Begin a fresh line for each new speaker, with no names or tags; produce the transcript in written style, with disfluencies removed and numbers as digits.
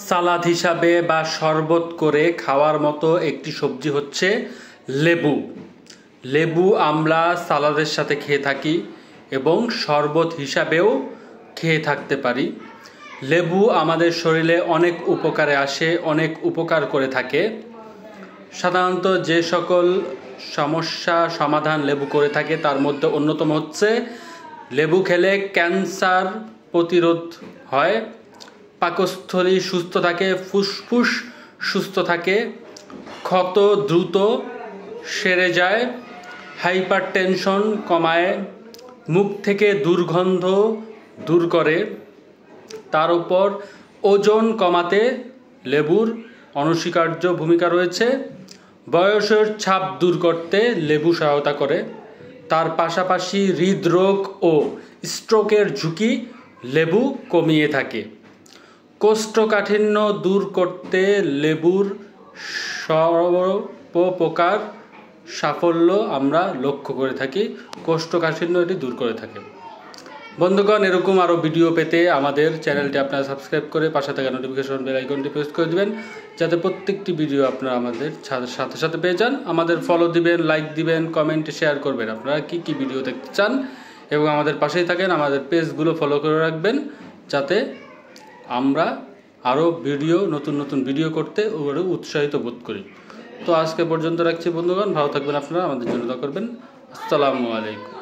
সালাদ হিসাবে বা শরবত করে খাওয়ার মতো একটি সবজি হচ্ছে লেবু। লেবু আমরা সালাদের সাথে খেয়ে থাকি এবং শরবত হিসাবেও খেয়ে থাকতে পারি। লেবু আমাদের শরীরে অনেক উপকারে আসে, অনেক উপকার করে থাকে। সাধারণত যে সকল সমস্যা সমাধান লেবু করে থাকে তার মধ্যে অন্যতম হচ্ছে লেবু খেলে ক্যান্সার প্রতিরোধ হয়, পাকস্থলী সুস্থ থাকে, ফুসফুস সুস্থ থাকে, ক্ষত দ্রুত সেরে যায়, হাইপারটেনশন কমায়, মুখ থেকে দুর্গন্ধ দূর করে। তার উপর ওজন কমাতে লেবুর অনস্বীকার্য ভূমিকা রয়েছে। বয়সের ছাপ দূর করতে লেবু সহায়তা করে। তার পাশাপাশি হৃদরোগ ও স্ট্রোকের ঝুঁকি লেবু কমিয়ে থাকে। কোষ্ঠকাঠিন্য দূর করতে লেবুর সর্বপ্রকার সাফল্য আমরা লক্ষ্য করে থাকি। কোষ্ঠকাঠিন্য এটি দূর করে থাকে। বন্ধুগণ, এরকম আরও ভিডিও পেতে আমাদের চ্যানেলটি আপনারা সাবস্ক্রাইব করে পাশে থাকা নোটিফিকেশন বেল আইকনটি প্রেস করে দিবেন, যাতে প্রত্যেকটি ভিডিও আপনারা আমাদের সাথে সাথে পেয়ে যান। আমাদের ফলো দিবেন, লাইক দিবেন, কমেন্টে শেয়ার করবেন আপনারা কী ভিডিও দেখতে চান, এবং আমাদের পাশেই থাকেন। আমাদের পেজগুলো ফলো করে রাখবেন, যাতে আমরা আরও নতুন ভিডিও করতে ওগুলো উৎসাহিত বোধ করি। তো আজকে পর্যন্ত রাখছি বন্ধুগণ, ভালো থাকবেন আপনারা, আমাদের জন্য দোয়া করবেন। আসসালামু আলাইকুম।